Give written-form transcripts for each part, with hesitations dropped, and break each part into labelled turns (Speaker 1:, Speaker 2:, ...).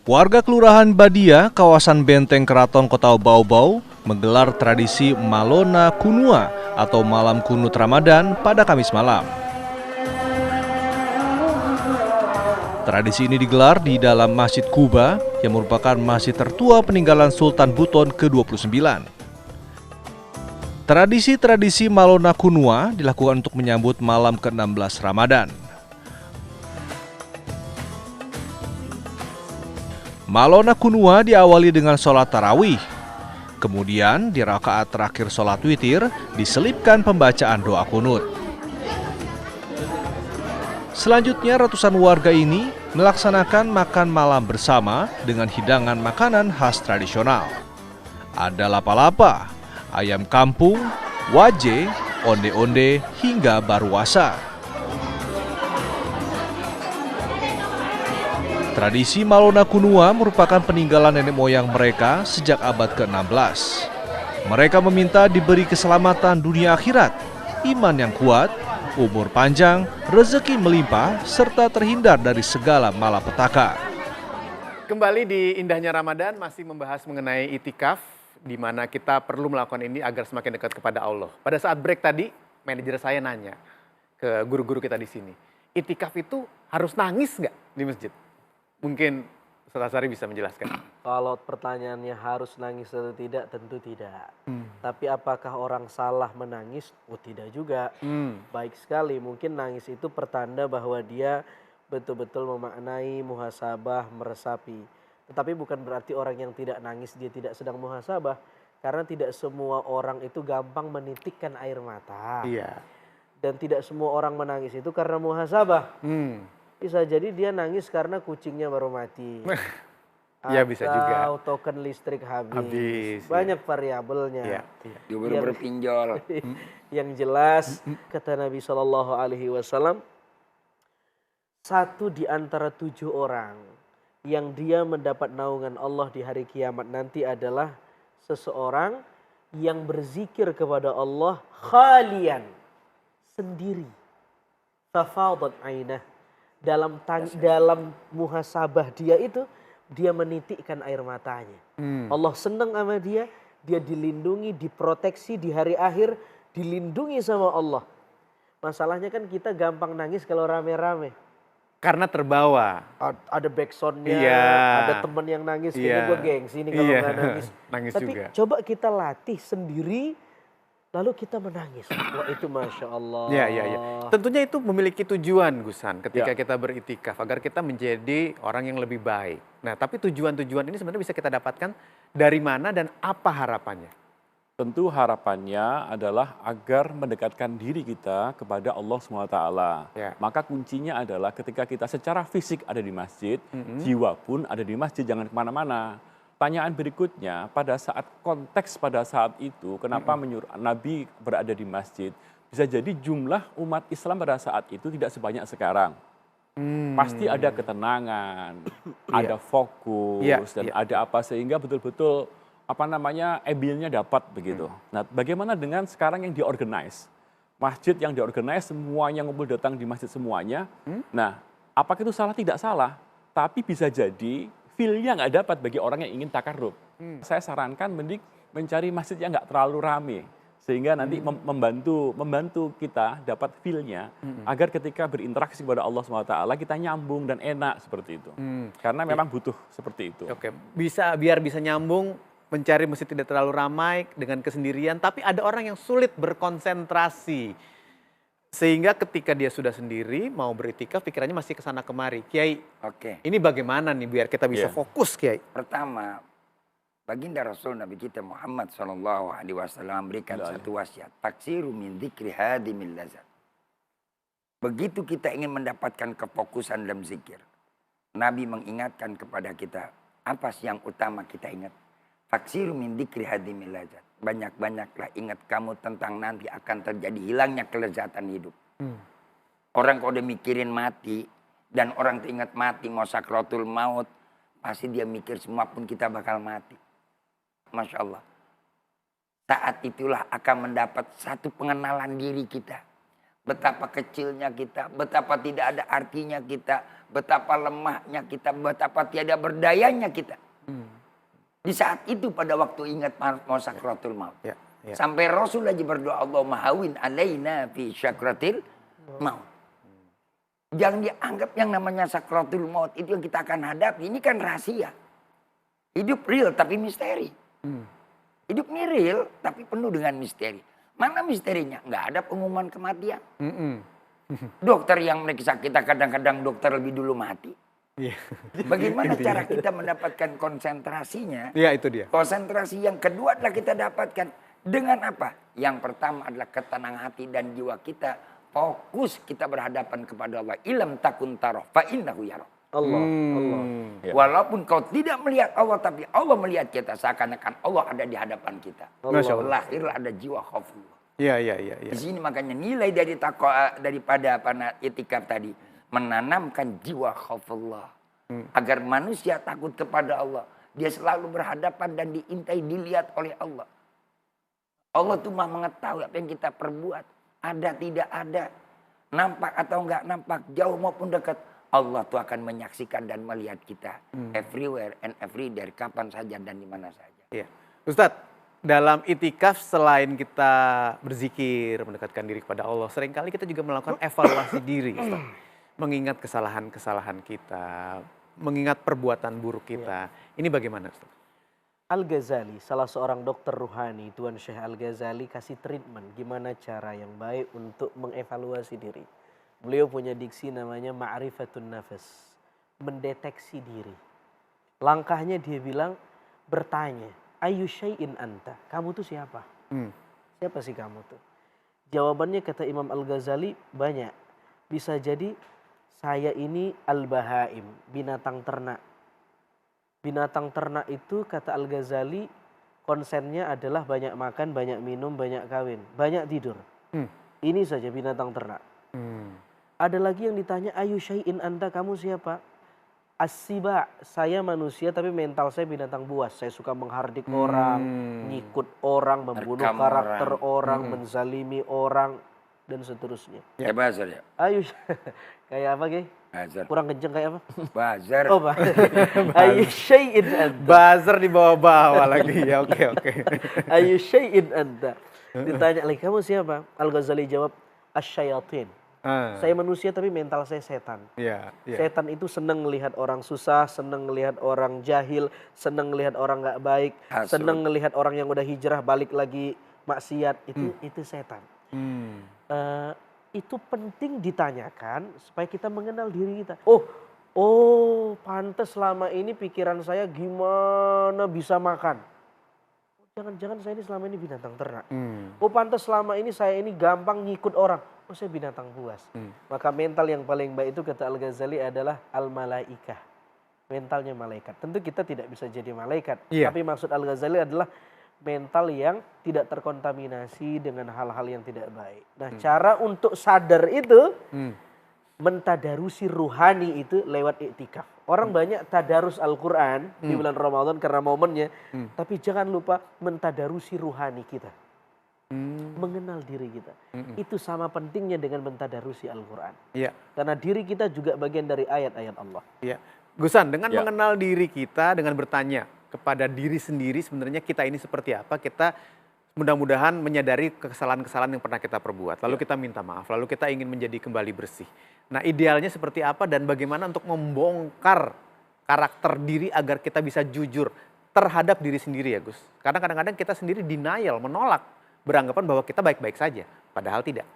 Speaker 1: Warga Kelurahan Badia, kawasan Benteng Keraton Kota Bau-Bau, menggelar tradisi Malona Kunua atau Malam Kunut Ramadan pada Kamis malam. Tradisi ini digelar di dalam Masjid Kuba yang merupakan masjid tertua peninggalan Sultan Buton ke-29. Tradisi Malona Kunua dilakukan untuk menyambut malam ke-16 Ramadan. Malona Kunua diawali dengan sholat tarawih. Kemudian di rakaat terakhir sholat witir diselipkan pembacaan doa kunut. Selanjutnya ratusan warga ini melaksanakan makan malam bersama dengan hidangan makanan khas tradisional. Ada lapa-lapa, ayam kampung, waje, onde-onde, hingga baruasa. Tradisi Malona Kunua merupakan peninggalan nenek moyang mereka sejak abad ke-16. Mereka meminta diberi keselamatan dunia akhirat, iman yang kuat, umur panjang, rezeki melimpah, serta terhindar dari segala malapetaka.
Speaker 2: Kembali di Indahnya Ramadan masih membahas mengenai itikaf, di mana kita perlu melakukan ini agar semakin dekat kepada Allah. Pada saat break tadi, manajer saya nanya ke guru-guru kita di sini, itikaf itu harus nangis nggak di masjid? Mungkin Ustaz Asari bisa menjelaskan.
Speaker 3: Kalau pertanyaannya harus nangis atau tidak, tentu tidak. Tapi apakah orang salah menangis? Oh tidak juga. Baik sekali, mungkin nangis itu pertanda bahwa dia betul-betul memaknai muhasabah, meresapi. Tetapi bukan berarti orang yang tidak nangis dia tidak sedang muhasabah. Karena tidak semua orang itu gampang menitikkan air mata.
Speaker 2: Iya.
Speaker 3: Dan tidak semua orang menangis itu karena muhasabah. Bisa jadi dia nangis karena kucingnya baru mati.
Speaker 2: Iya bisa juga.
Speaker 3: Atau token listrik habis.
Speaker 2: Iya.
Speaker 3: Banyak variabelnya.
Speaker 2: Iya.
Speaker 4: Dia baru berpinjol.
Speaker 3: Yang jelas kata Nabi SAW, satu di antara 7 orang yang dia mendapat naungan Allah di hari kiamat nanti adalah seseorang yang berzikir kepada Allah khalian, sendiri. Tafadat ainah. Dalam muhasabah dia itu, dia menitikkan air matanya. Allah senang sama dia, dia dilindungi, diproteksi di hari akhir, dilindungi sama Allah. Masalahnya kan kita gampang nangis kalau rame-rame.
Speaker 2: Karena terbawa.
Speaker 3: Ada backsoundnya,
Speaker 2: Iya.
Speaker 3: ada teman yang nangis, kayaknya
Speaker 2: Iya.
Speaker 3: gue gengsi ini kalau nggak nangis.
Speaker 2: Nangis
Speaker 3: Tapi
Speaker 2: juga.
Speaker 3: coba kita latih sendiri, lalu kita menangis. Wah itu Masya Allah.
Speaker 2: Iya. Tentunya itu memiliki tujuan, Gusan, ketika
Speaker 3: Ya.
Speaker 2: kita beritikaf, agar kita menjadi orang yang lebih baik. Nah, tapi tujuan-tujuan ini sebenarnya bisa kita dapatkan dari mana dan apa harapannya?
Speaker 5: Tentu harapannya adalah agar mendekatkan diri kita kepada Allah SWT.
Speaker 2: Ya.
Speaker 5: Maka kuncinya adalah ketika kita secara fisik ada di masjid, jiwa pun ada di masjid, jangan kemana-mana. Pertanyaan berikutnya, pada saat konteks pada saat itu, kenapa menyuruh Nabi berada di masjid? Bisa jadi jumlah umat Islam pada saat itu tidak sebanyak sekarang. Pasti ada ketenangan, ada fokus, dan ada apa sehingga betul-betul ebilnya dapat begitu. Nah, bagaimana dengan sekarang yang diorganize? Masjid yang diorganize, semuanya ngumpul datang di masjid semuanya. Nah, apakah itu salah? Tidak salah. Tapi bisa jadi feel-nya nggak dapat bagi orang yang ingin takarrub. Saya sarankan mending mencari masjid yang nggak terlalu rame. Sehingga nanti membantu kita dapat feel-nya. Agar ketika berinteraksi kepada Allah SWT, kita nyambung dan enak seperti itu. Karena memang butuh seperti itu.
Speaker 2: Oke, biar bisa nyambung, mencari masjid tidak terlalu ramai dengan kesendirian. Tapi ada orang yang sulit berkonsentrasi. Sehingga ketika dia sudah sendiri, mau beritikaf, pikirannya masih kesana kemari. Kiai,
Speaker 4: Oke.
Speaker 2: ini bagaimana nih biar kita bisa fokus, Kiai?
Speaker 4: Pertama, baginda Rasul Nabi kita Muhammad SAW berikan satu wasiat. Taksiru min dzikri hadimil lazat. Begitu kita ingin mendapatkan kefokusan dalam zikir, Nabi mengingatkan kepada kita, apa sih yang utama kita ingat? Taksiru min dzikri hadimil lazat. Banyak-banyaklah ingat kamu tentang nanti akan terjadi hilangnya kelezatan hidup. Orang kalau udah mikirin mati, dan orang teringat mati, mau sakratul maut, pasti dia mikir semua pun kita bakal mati. Masya Allah. Saat itulah akan mendapat satu pengenalan diri kita. betapa kecilnya kita, betapa tidak ada artinya kita, betapa lemahnya kita, betapa tiada berdayanya kita. Di saat itu pada waktu ingat mau sakratul maut.
Speaker 2: Ya, ya.
Speaker 4: Sampai Rasul aja berdoa, Allahumma hawin alaina fi sakratil maut. Jangan dianggap yang namanya sakratul maut itu yang kita akan hadapi. Ini kan rahasia. Hidup real tapi misteri. Hidup ini real tapi penuh dengan misteri. Mana misterinya? Nggak ada pengumuman kematian. Dokter yang meriksa kita kadang-kadang dokter lebih dulu mati.
Speaker 2: Iya.
Speaker 4: Bagaimana cara kita mendapatkan konsentrasinya?
Speaker 2: Iya, itu dia.
Speaker 4: Konsentrasi yang kedua adalah kita dapatkan dengan apa? Yang pertama adalah ketenangan hati dan jiwa kita. Fokus kita berhadapan kepada Allah. Ilam takun taroh fa innahu yarah.
Speaker 3: Allah.
Speaker 5: Ya.
Speaker 4: Walaupun kau tidak melihat Allah, tapi Allah melihat kita. Seakan-akan Allah ada di hadapan kita.
Speaker 2: Masya Allah.
Speaker 4: Lahirlah ada jiwa khawfullah.
Speaker 2: Iya, iya, iya.
Speaker 4: Di sini makanya nilai dari takwa daripada itikaf tadi. Menanamkan jiwa khawfullah. Agar manusia takut kepada Allah. Dia selalu berhadapan dan diintai, dilihat oleh Allah. Allah tuh mah mengetahui apa yang kita perbuat. Ada, tidak ada. Nampak atau enggak nampak. Jauh maupun dekat. Allah tuh akan menyaksikan dan melihat kita. Everywhere and everywhere. Kapan saja dan di mana saja.
Speaker 2: Iya. Ustadz, dalam itikaf selain kita berzikir, mendekatkan diri kepada Allah, seringkali kita juga melakukan evaluasi diri, Ustadz. Mengingat kesalahan-kesalahan kita, mengingat perbuatan buruk kita. Ini bagaimana, Ustadz?
Speaker 3: Al-Ghazali, salah seorang dokter ruhani, Tuan Syekh Al-Ghazali kasih treatment gimana cara yang baik untuk mengevaluasi diri. Beliau punya diksi namanya ma'rifatun nafas, mendeteksi diri. Langkahnya dia bilang, bertanya, ayu syai'in anta, kamu tuh siapa? Siapa sih kamu tuh? Jawabannya kata Imam Al-Ghazali banyak. Bisa jadi saya ini al-bahaim, binatang ternak. Binatang ternak itu kata Al-Ghazali konsennya adalah banyak makan, banyak minum, banyak kawin, banyak tidur. Ini saja binatang ternak. Ada lagi yang ditanya, ayu syai'in anta, kamu siapa? As-siba, saya manusia tapi mental saya binatang buas. Saya suka menghardik orang, ngikut orang, membunuh
Speaker 4: Merekam
Speaker 3: karakter orang, menzalimi orang, dan seterusnya.
Speaker 4: Ya bazar ya.
Speaker 3: Ayu, kayak apa Gey?
Speaker 4: Bazar.
Speaker 3: Kurang kenceng kayak apa?
Speaker 4: Bazar.
Speaker 3: Oh, ayu syai'in anta.
Speaker 2: Buzzer di bawah-bawah lagi. Ya, oke, oke.
Speaker 3: Ayu syai'in anta. Ditanya lagi, kamu siapa? Al-Ghazali jawab, asyayatin. Saya manusia tapi mental saya setan.
Speaker 2: Iya, iya.
Speaker 3: Setan itu senang melihat orang susah, senang melihat orang jahil, senang melihat orang nggak baik,
Speaker 4: Hasud.
Speaker 3: senang melihat orang yang udah hijrah balik lagi maksiat. Itu setan. Itu penting ditanyakan supaya kita mengenal diri kita. Oh, pantes selama ini pikiran saya gimana bisa makan. Jangan-jangan saya ini selama ini binatang ternak. Oh, pantes selama ini saya ini gampang ngikut orang. Oh, saya binatang buas. Maka mental yang paling baik itu kata Al-Ghazali adalah al-malaikah. Mentalnya malaikat. Tentu kita tidak bisa jadi malaikat.
Speaker 2: Iya.
Speaker 3: Tapi maksud Al-Ghazali adalah mental yang tidak terkontaminasi dengan hal-hal yang tidak baik. Nah, cara untuk sadar itu mentadarusi ruhani itu lewat iktikaf. Orang banyak tadarus Al-Quran di bulan Ramadan karena momennya, tapi jangan lupa mentadarusi ruhani kita. Mengenal diri kita. Itu sama pentingnya dengan mentadarusi Al-Quran.
Speaker 2: Iya.
Speaker 3: Karena diri kita juga bagian dari ayat-ayat Allah.
Speaker 2: Iya. Gusan, dengan
Speaker 5: Ya.
Speaker 2: mengenal diri kita, dengan bertanya kepada diri sendiri sebenarnya kita ini seperti apa, kita mudah-mudahan menyadari kesalahan-kesalahan yang pernah kita perbuat. Lalu kita minta maaf, lalu kita ingin menjadi kembali bersih. Nah, idealnya seperti apa dan bagaimana untuk membongkar karakter diri agar kita bisa jujur terhadap diri sendiri ya Gus. Karena kadang-kadang kita sendiri denial, menolak, beranggapan bahwa kita baik-baik saja, padahal tidak.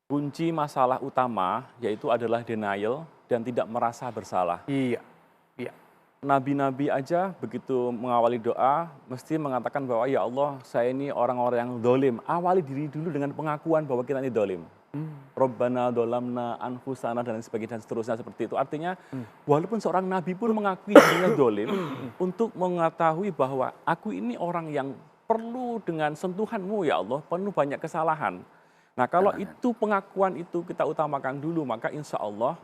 Speaker 5: Kunci masalah utama yaitu adalah denial dan tidak merasa bersalah.
Speaker 2: Iya, iya.
Speaker 5: Nabi-nabi aja begitu mengawali doa mesti mengatakan bahwa ya Allah saya ini orang-orang yang dolim. Awali diri dulu dengan pengakuan bahwa kita ini dolim. Robbana dolamna anfusana dan sebagainya dan seterusnya seperti itu. Artinya walaupun seorang nabi pun mengakui dirinya dolim untuk mengetahui bahwa aku ini orang yang perlu dengan sentuhanmu ya Allah, penuh banyak kesalahan. Nah kalau itu pengakuan itu kita utamakan dulu maka insya Allah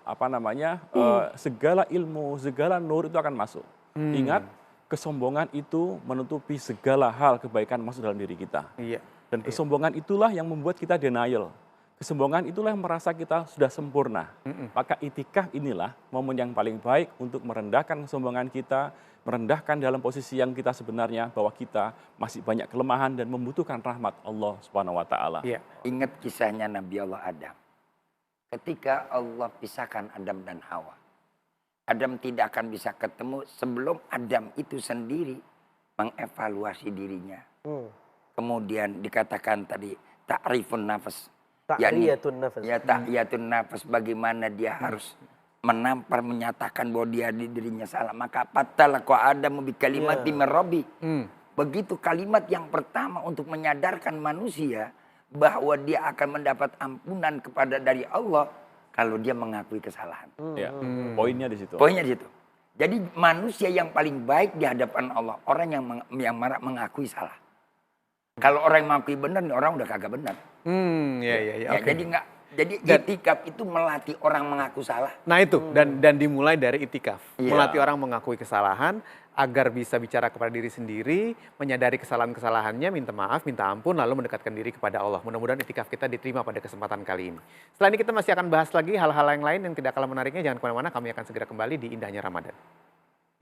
Speaker 5: segala ilmu, segala nur itu akan masuk. Ingat kesombongan itu menutupi segala hal kebaikan masuk dalam diri kita.
Speaker 2: Iya.
Speaker 5: Dan kesombongan itulah yang membuat kita denial. kesombongan itulah yang merasa kita sudah sempurna. Maka itikaf inilah momen yang paling baik untuk merendahkan kesombongan kita, merendahkan dalam posisi yang kita sebenarnya bahwa kita masih banyak kelemahan dan membutuhkan rahmat Allah Subhanahu wa taala.
Speaker 2: Iya.
Speaker 4: Ingat kisahnya Nabi Allah Adam. Ketika Allah pisahkan Adam dan Hawa. Adam tidak akan bisa ketemu sebelum Adam itu sendiri mengevaluasi dirinya. Kemudian dikatakan tadi ta'rifun nafas.
Speaker 3: Ta'riyatun nafas.
Speaker 4: Ya ta'riyatun nafas, bagaimana dia harus menampar, menyatakan bahwa dia dirinya salah. Maka fatalaqqa Adam bi kalimati min rabbi. Begitu kalimat yang pertama untuk menyadarkan manusia bahwa dia akan mendapat ampunan dari Allah kalau dia mengakui kesalahan.
Speaker 5: Ya, poinnya di situ.
Speaker 4: Poinnya di situ. Jadi manusia yang paling baik di hadapan Allah orang yang mengakui salah. Kalau orang yang mengakui benar, orang udah kagak benar.
Speaker 2: Iya.
Speaker 4: Ya,
Speaker 2: Oke.
Speaker 4: jadi itikaf itu melatih orang mengaku salah.
Speaker 2: Nah itu, dan dimulai dari itikaf.
Speaker 4: Iya.
Speaker 2: Melatih orang mengakui kesalahan, agar bisa bicara kepada diri sendiri, menyadari kesalahan-kesalahannya, minta maaf, minta ampun, lalu mendekatkan diri kepada Allah. Mudah-mudahan itikaf kita diterima pada kesempatan kali ini. Setelah ini kita masih akan bahas lagi hal-hal yang lain yang tidak kalah menariknya. Jangan kemana-mana, kami akan segera kembali di Indahnya Ramadan.